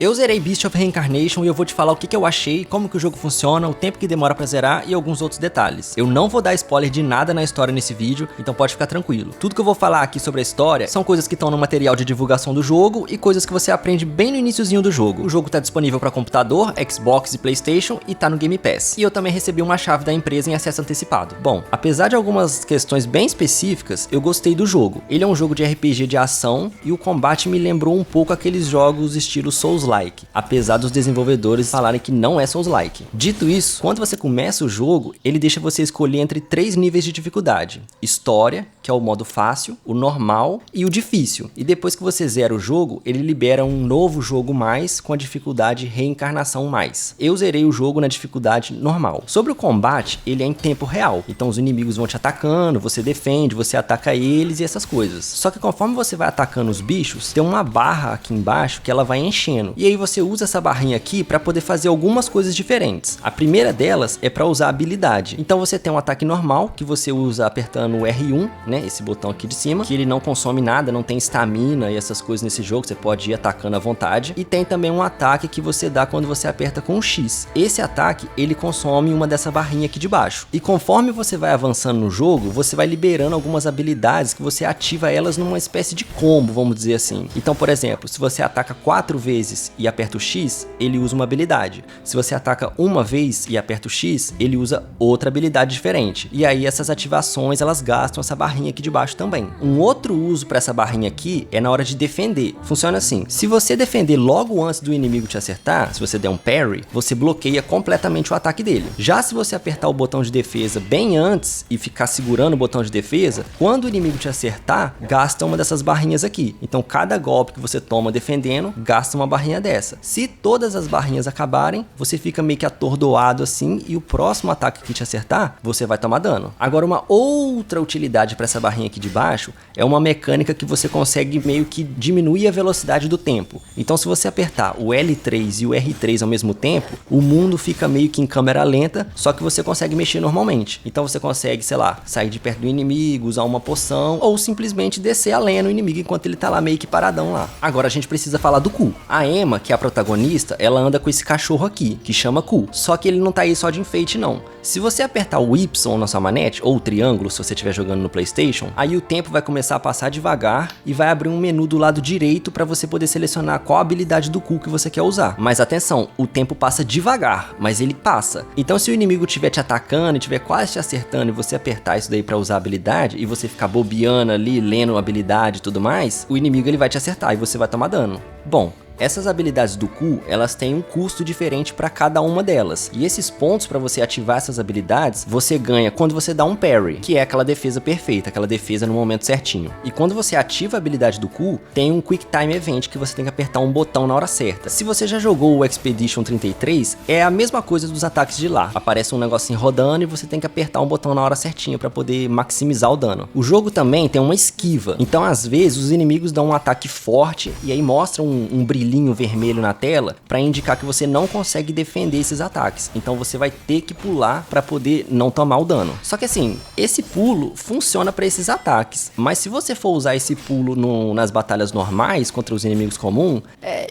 Eu zerei Beast of Reincarnation e eu vou te falar o que eu achei, como que o jogo funciona, o tempo que demora pra zerar e alguns outros detalhes. Eu não vou dar spoiler de nada na história nesse vídeo, então pode ficar tranquilo. Tudo que eu vou falar aqui sobre a história são coisas que estão no material de divulgação do jogo e coisas que você aprende bem no iniciozinho do jogo. O jogo tá disponível pra computador, Xbox e PlayStation e tá no Game Pass. E eu também recebi uma chave da empresa em acesso antecipado. Bom, apesar de algumas questões bem específicas, eu gostei do jogo. Ele é um jogo de RPG de ação e o combate me lembrou um pouco aqueles jogos estilo Souls-like, apesar dos desenvolvedores falarem que não é Souls-like. Dito isso, quando você começa o jogo, ele deixa você escolher entre 3 níveis de dificuldade: história, que é o modo fácil, o normal e o difícil. E depois que você zera o jogo, ele libera um novo jogo mais com a dificuldade reencarnação mais. Eu zerei o jogo na dificuldade normal. Sobre o combate, ele é em tempo real, então os inimigos vão te atacando, você defende, você ataca eles e essas coisas. Só que conforme você vai atacando os bichos, tem uma barra aqui embaixo que ela vai enchendo. E aí você usa essa barrinha aqui para poder fazer algumas coisas diferentes. A primeira delas é para usar habilidade. Então você tem um ataque normal, que você usa apertando o R1, né, esse botão aqui de cima, que ele não consome nada, não tem estamina e essas coisas nesse jogo, você pode ir atacando à vontade. E tem também um ataque que você dá quando você aperta com o X. Esse ataque, ele consome uma dessa barrinha aqui de baixo. E conforme você vai avançando no jogo, você vai liberando algumas habilidades que você ativa elas numa espécie de combo, vamos dizer assim. Então, por exemplo, se você ataca 4 vezes e aperta o X, ele usa uma habilidade. Se você ataca uma vez e aperta o X, ele usa outra habilidade diferente. E aí essas ativações, elas gastam essa barrinha aqui de baixo também. Um outro uso para essa barrinha aqui é na hora de defender. Funciona assim: se você defender logo antes do inimigo te acertar, se você der um parry, você bloqueia completamente o ataque dele. Já se você apertar o botão de defesa bem antes e ficar segurando o botão de defesa, quando o inimigo te acertar, gasta uma dessas barrinhas aqui. Então cada golpe que você toma defendendo, gasta uma barrinha dessa. Se todas as barrinhas acabarem, você fica meio que atordoado assim e o próximo ataque que te acertar, você vai tomar dano. Agora, uma outra utilidade para essa barrinha aqui de baixo é uma mecânica que você consegue meio que diminuir a velocidade do tempo. Então, se você apertar o L3 e o R3 ao mesmo tempo, o mundo fica meio que em câmera lenta, só que você consegue mexer normalmente. Então você consegue, sei lá, sair de perto do inimigo, usar uma poção ou simplesmente descer a lenha no inimigo enquanto ele tá lá meio que paradão lá. Agora a gente precisa falar do Ku. A Emma, que é a protagonista, ela anda com esse cachorro aqui, que chama Ku. Só que ele não tá aí só de enfeite, não. Se você apertar o Y na sua manete, ou o triângulo, se você estiver jogando no PlayStation, aí o tempo vai começar a passar devagar e vai abrir um menu do lado direito para você poder selecionar qual habilidade do Ku que você quer usar. Mas atenção, o tempo passa devagar, mas ele passa. Então se o inimigo estiver te atacando e estiver quase te acertando e você apertar isso daí para usar a habilidade e você ficar bobeando ali, lendo a habilidade e tudo mais, o inimigo ele vai te acertar e você vai tomar dano. Bom, essas habilidades do Ku, elas têm um custo diferente para cada uma delas. E esses pontos para você ativar essas habilidades, você ganha quando você dá um parry, que é aquela defesa perfeita, aquela defesa no momento certinho. E quando você ativa a habilidade do Ku, tem um Quick Time Event que você tem que apertar um botão na hora certa. Se você já jogou o Expedition 33, é a mesma coisa dos ataques de lá. Aparece um negocinho rodando e você tem que apertar um botão na hora certinha para poder maximizar o dano. O jogo também tem uma esquiva. Então, às vezes, os inimigos dão um ataque forte e aí mostram um brilhinho vermelho na tela para indicar que você não consegue defender esses ataques. Então você vai ter que pular para poder não tomar o dano. Só que assim, esse pulo funciona para esses ataques, mas se você for usar esse pulo nas batalhas normais contra os inimigos comuns,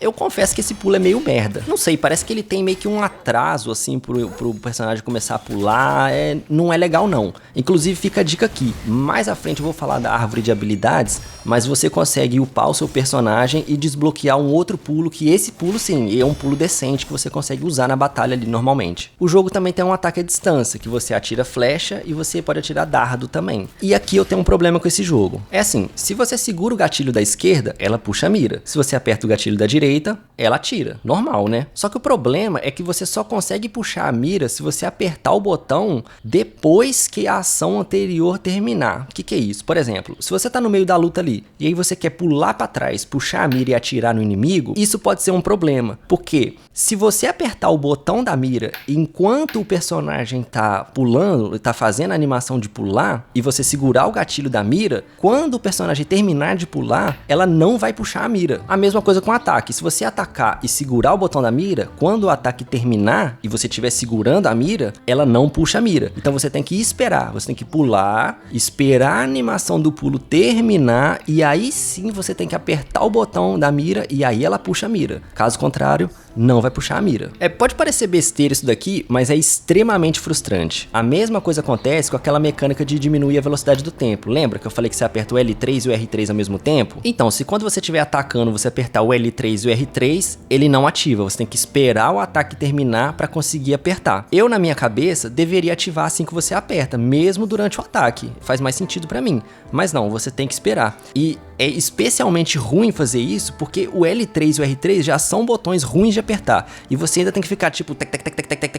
eu confesso que esse pulo é meio merda. Não sei, parece que ele tem meio que um atraso assim pro personagem começar a pular, não é legal não. Inclusive fica a dica aqui, mais à frente eu vou falar da árvore de habilidades, mas você consegue upar o seu personagem e desbloquear um outro pulo, que esse pulo sim, é um pulo decente que você consegue usar na batalha ali normalmente. O jogo também tem um ataque à distância, que você atira flecha e você pode atirar dardo também. E aqui eu tenho um problema com esse jogo. É assim, se você segura o gatilho da esquerda, ela puxa a mira. Se você aperta o gatilho da direita, ela atira. Normal, né? Só que o problema é que você só consegue puxar a mira se você apertar o botão depois que a ação anterior terminar. O que é isso? Por exemplo, se você tá no meio da luta ali, e aí você quer pular pra trás, puxar a mira e atirar no inimigo, isso pode ser um problema, porque se você apertar o botão da mira enquanto o personagem tá pulando, tá fazendo a animação de pular, e você segurar o gatilho da mira, quando o personagem terminar de pular, ela não vai puxar a mira. A mesma coisa com o ataque, se você atacar e segurar o botão da mira, quando o ataque terminar e você estiver segurando a mira, ela não puxa a mira. Então você tem que esperar, você tem que pular, esperar a animação do pulo terminar, e aí sim você tem que apertar o botão da mira, e aí ela puxa a mira. Caso contrário, não vai puxar a mira. Pode parecer besteira isso daqui, mas é extremamente frustrante. A mesma coisa acontece com aquela mecânica de diminuir a velocidade do tempo. Lembra que eu falei que você aperta o L3 e o R3 ao mesmo tempo? Então, se quando você estiver atacando, você apertar o L3 e o R3, ele não ativa. Você tem que esperar o ataque terminar para conseguir apertar. Eu, na minha cabeça, deveria ativar assim que você aperta, mesmo durante o ataque. Faz mais sentido para mim. Mas não, você tem que esperar. E é especialmente ruim fazer isso porque o L3 e o R3 já são botões ruins de apertar. E você ainda tem que ficar tipo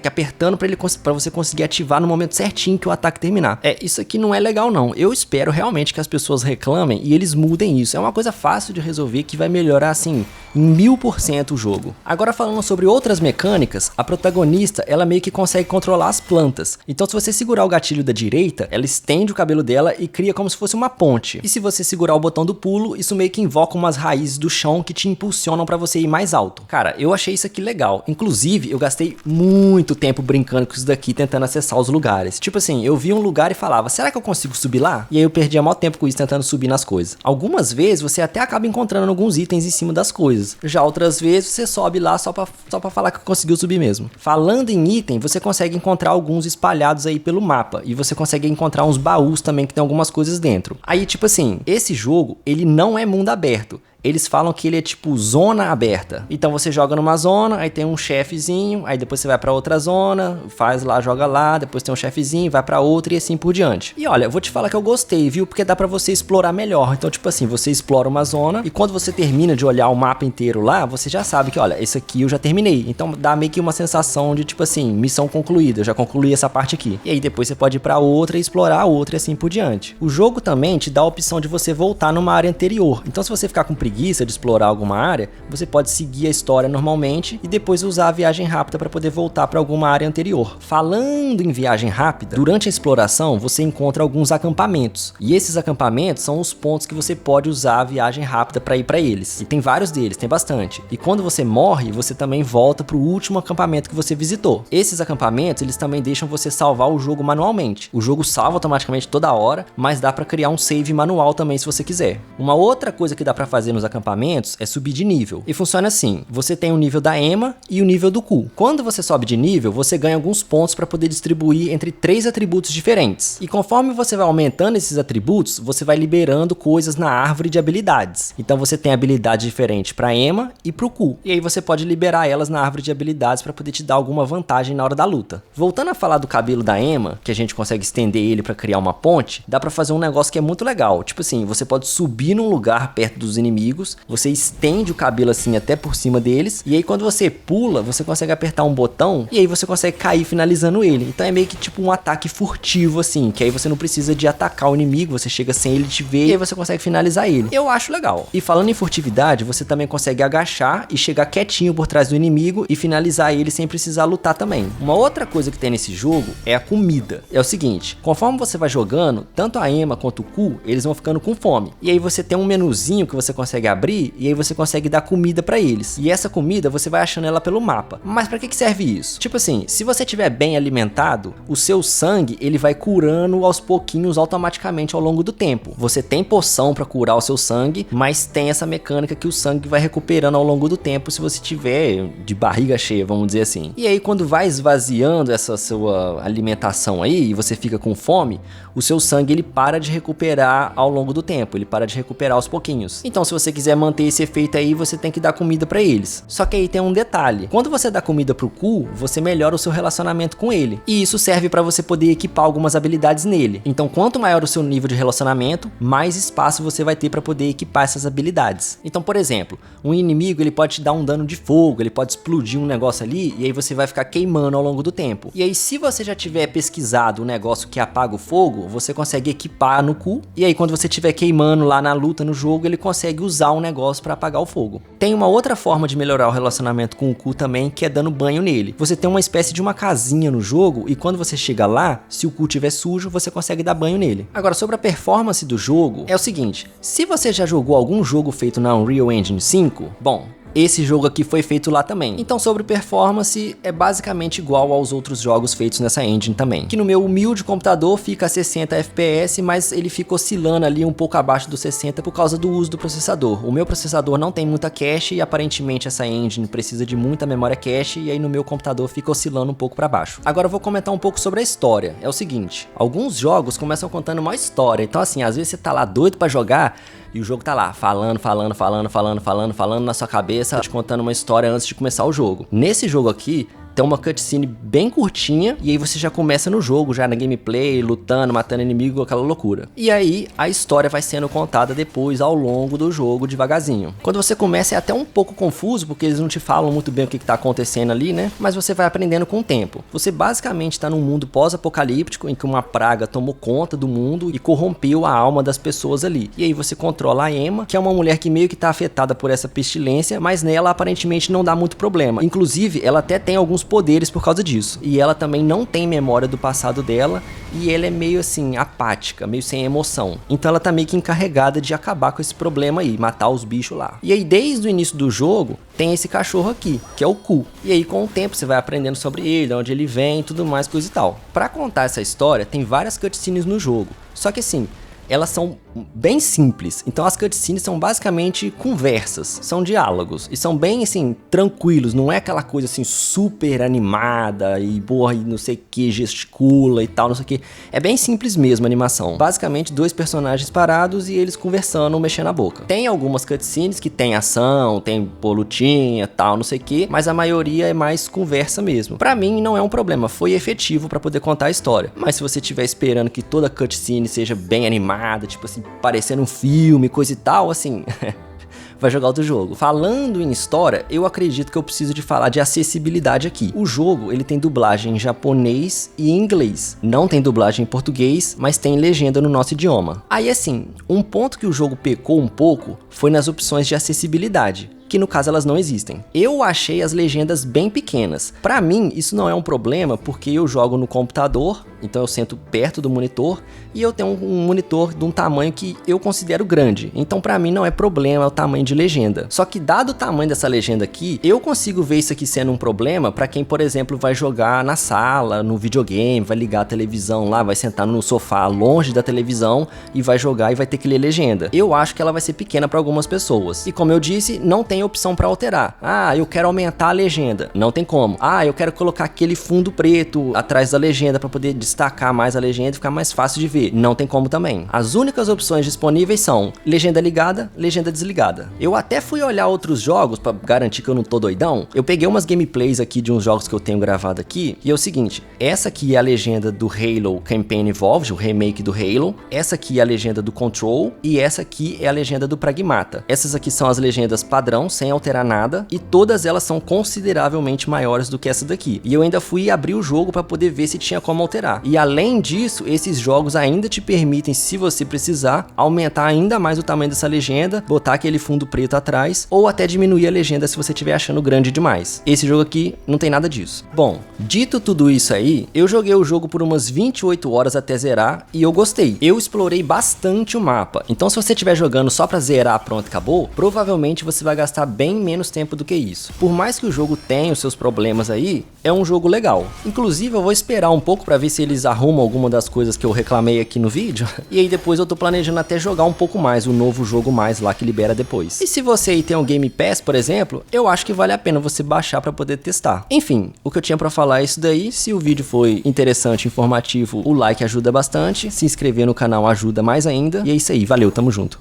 apertando pra você conseguir ativar no momento certinho que o ataque terminar. Isso aqui não é legal não. Eu espero realmente que as pessoas reclamem e eles mudem isso. É uma coisa fácil de resolver que vai melhorar assim em 1000% o jogo. Agora falando sobre outras mecânicas, a protagonista ela meio que consegue controlar as plantas. Então se você segurar o gatilho da direita, ela estende o cabelo dela e cria como se fosse uma ponte. E se você segurar o botão do pulo, isso meio que invoca umas raízes do chão que te impulsionam pra você ir mais alto. Cara, eu achei isso aqui legal. Inclusive, eu gastei muito tempo brincando com isso daqui, tentando acessar os lugares. Tipo assim, eu vi um lugar e falava, será que eu consigo subir lá? E aí eu perdia maior tempo com isso, tentando subir nas coisas. Algumas vezes, você até acaba encontrando alguns itens em cima das coisas. Já outras vezes, você sobe lá só pra falar que conseguiu subir mesmo. Falando em item, você consegue encontrar alguns espalhados aí pelo mapa. E você consegue encontrar uns baús também que tem algumas coisas dentro. Aí, tipo assim, esse jogo, ele não é mundo aberto. Eles falam que ele é tipo zona aberta. Então você joga numa zona, aí tem um chefezinho, aí depois você vai pra outra zona, faz lá, joga lá, depois tem um chefezinho, vai pra outra e assim por diante. E olha, eu vou te falar que eu gostei, viu? Porque dá pra você explorar melhor. Então tipo assim, você explora uma zona e quando você termina de olhar o mapa inteiro lá, você já sabe que olha, esse aqui eu já terminei. Então dá meio que uma sensação de tipo assim, missão concluída, eu já concluí essa parte aqui. E aí depois você pode ir pra outra e explorar a outra e assim por diante. O jogo também te dá a opção de você voltar numa área anterior. Então se você ficar com preguiça de explorar alguma área, você pode seguir a história normalmente e depois usar a viagem rápida para poder voltar para alguma área anterior. Falando em viagem rápida, durante a exploração você encontra alguns acampamentos e esses acampamentos são os pontos que você pode usar a viagem rápida para ir para eles. E tem vários deles, tem bastante. E quando você morre, você também volta para o último acampamento que você visitou. Esses acampamentos, eles também deixam você salvar o jogo manualmente. O jogo salva automaticamente toda hora, mas dá para criar um save manual também se você quiser. Uma outra coisa que dá para fazer nos acampamentos é subir de nível. E funciona assim, você tem o nível da Emma e o nível do Ku. Quando você sobe de nível, você ganha alguns pontos para poder distribuir entre 3 atributos diferentes. E conforme você vai aumentando esses atributos, você vai liberando coisas na árvore de habilidades. Então você tem habilidade diferente para Emma e para o Ku. E aí você pode liberar elas na árvore de habilidades para poder te dar alguma vantagem na hora da luta. Voltando a falar do cabelo da Emma, que a gente consegue estender ele para criar uma ponte, dá para fazer um negócio que é muito legal. Tipo assim, você pode subir num lugar perto dos inimigos, você estende o cabelo assim até por cima deles, e aí quando você pula, você consegue apertar um botão, e aí você consegue cair finalizando ele. Então é meio que tipo um ataque furtivo assim, que aí você não precisa de atacar o inimigo, você chega sem ele te ver, e aí você consegue finalizar ele. Eu acho legal. E falando em furtividade, você também consegue agachar e chegar quietinho por trás do inimigo e finalizar ele sem precisar lutar também. Uma outra coisa que tem nesse jogo é a comida. É o seguinte, conforme você vai jogando, tanto a Emma quanto o Ku, eles vão ficando com fome. E aí você tem um menuzinho que você consegue abrir e aí você consegue dar comida pra eles. E essa comida você vai achando ela pelo mapa. Mas pra que serve isso? Tipo assim, se você estiver bem alimentado, o seu sangue ele vai curando aos pouquinhos automaticamente ao longo do tempo. Você tem poção pra curar o seu sangue, mas tem essa mecânica que o sangue vai recuperando ao longo do tempo se você tiver de barriga cheia, vamos dizer assim. E aí quando vai esvaziando essa sua alimentação aí e você fica com fome, o seu sangue ele para de recuperar ao longo do tempo, ele para de recuperar aos pouquinhos. Então se você quiser manter esse efeito aí, você tem que dar comida pra eles. Só que aí tem um detalhe, quando você dá comida pro Ku, você melhora o seu relacionamento com ele, e isso serve pra você poder equipar algumas habilidades nele. Então quanto maior o seu nível de relacionamento, mais espaço você vai ter pra poder equipar essas habilidades. Então por exemplo, um inimigo ele pode te dar um dano de fogo, ele pode explodir um negócio ali, e aí você vai ficar queimando ao longo do tempo. E aí se você já tiver pesquisado um negócio que apaga o fogo, você consegue equipar no Ku, e aí quando você estiver queimando lá na luta no jogo, ele consegue usar um negócio para apagar o fogo. Tem uma outra forma de melhorar o relacionamento com o Ku também, que é dando banho nele. Você tem uma espécie de uma casinha no jogo e quando você chega lá, se o Ku estiver sujo, você consegue dar banho nele. Agora, sobre a performance do jogo, é o seguinte, se você já jogou algum jogo feito na Unreal Engine 5, bom, esse jogo aqui foi feito lá também. Então sobre performance, é basicamente igual aos outros jogos feitos nessa engine também. Que no meu humilde computador fica a 60 FPS, mas ele fica oscilando ali um pouco abaixo dos 60 por causa do uso do processador. O meu processador não tem muita cache e aparentemente essa engine precisa de muita memória cache, e aí no meu computador fica oscilando um pouco para baixo. Agora eu vou comentar um pouco sobre a história. É o seguinte, alguns jogos começam contando uma história, então assim, às vezes você tá lá doido para jogar e o jogo tá lá falando na sua cabeça, te contando uma história antes de começar o jogo. Nesse jogo aqui tem uma cutscene bem curtinha, e aí você já começa no jogo, já na gameplay, lutando, matando inimigo, aquela loucura. E aí a história vai sendo contada depois ao longo do jogo, devagarzinho. Quando você começa é até um pouco confuso, porque eles não te falam muito bem o que tá acontecendo ali, né? Mas você vai aprendendo com o tempo. Você basicamente tá num mundo pós-apocalíptico, em que uma praga tomou conta do mundo e corrompeu a alma das pessoas ali. E aí você controla a Emma, que é uma mulher que meio que tá afetada por essa pestilência, mas nela aparentemente não dá muito problema. Inclusive, ela até tem alguns poderes por causa disso. E ela também não tem memória do passado dela, e ela é meio assim, apática, meio sem emoção. Então ela tá meio que encarregada de acabar com esse problema aí, matar os bichos lá. E aí desde o início do jogo, tem esse cachorro aqui, que é o Q. E aí com o tempo você vai aprendendo sobre ele, de onde ele vem, tudo mais, coisa e tal. Pra contar essa história, tem várias cutscenes no jogo. Só que assim, elas são bem simples, então as cutscenes são basicamente conversas, são diálogos, e são bem assim, tranquilos, não é aquela coisa assim super animada e porra, e não sei o que, gesticula e tal, não sei o que, é bem simples mesmo a animação, basicamente dois personagens parados e eles conversando, mexendo a boca. Tem algumas cutscenes que tem ação, tem lutinha, tal, não sei o que, mas a maioria é mais conversa mesmo. Pra mim não é um problema, foi efetivo pra poder contar a história, mas se você estiver esperando que toda cutscene seja bem animada, tipo assim, parecendo um filme, coisa e tal, assim, vai jogar outro jogo. Falando em história, eu acredito que eu preciso de falar de acessibilidade aqui. O jogo, ele tem dublagem em japonês e em inglês. Não tem dublagem em português, mas tem legenda no nosso idioma. Aí assim, um ponto que o jogo pecou um pouco foi nas opções de acessibilidade, que no caso elas não existem. Eu achei as legendas bem pequenas. Pra mim, isso não é um problema, porque eu jogo no computador, então eu sento perto do monitor, e eu tenho um monitor de um tamanho que eu considero grande. Então pra mim não é problema o tamanho de legenda. Só que dado o tamanho dessa legenda aqui, eu consigo ver isso aqui sendo um problema pra quem, por exemplo, vai jogar na sala, no videogame, vai ligar a televisão lá, vai sentar no sofá longe da televisão e vai jogar e vai ter que ler legenda. Eu acho que ela vai ser pequena pra algumas pessoas. E como eu disse, não tem opção para alterar. Ah, eu quero aumentar a legenda. Não tem como. Ah, eu quero colocar aquele fundo preto atrás da legenda para poder destacar mais a legenda e ficar mais fácil de ver. Não tem como também. As únicas opções disponíveis são legenda ligada, legenda desligada. Eu até fui olhar outros jogos para garantir que eu não tô doidão. Eu peguei umas gameplays aqui de uns jogos que eu tenho gravado aqui, e é o seguinte, essa aqui é a legenda do Halo Campaign Evolved, o remake do Halo. Essa aqui é a legenda do Control, e essa aqui é a legenda do Pragmata. Essas aqui são as legendas padrão, sem alterar nada, e todas elas são consideravelmente maiores do que essa daqui. E eu ainda fui abrir o jogo para poder ver se tinha como alterar. E além disso, esses jogos ainda te permitem, se você precisar, aumentar ainda mais o tamanho dessa legenda, botar aquele fundo preto atrás, ou até diminuir a legenda se você estiver achando grande demais. Esse jogo aqui não tem nada disso. Bom, dito tudo isso aí, eu joguei o jogo por umas 28 horas até zerar, e eu gostei. Eu explorei bastante o mapa, então se você estiver jogando só pra zerar, pronto, acabou, provavelmente você vai gastar bem menos tempo do que isso. Por mais que o jogo tenha os seus problemas aí, é um jogo legal. Inclusive eu vou esperar um pouco pra ver se eles arrumam alguma das coisas que eu reclamei aqui no vídeo, e aí depois eu tô planejando até jogar um pouco mais o novo jogo mais lá que libera depois. E se você aí tem um Game Pass, por exemplo, eu acho que vale a pena você baixar pra poder testar. Enfim, o que eu tinha pra falar é isso daí. Se o vídeo foi interessante, informativo, o like ajuda bastante, se inscrever no canal ajuda mais ainda, e é isso aí, valeu, tamo junto.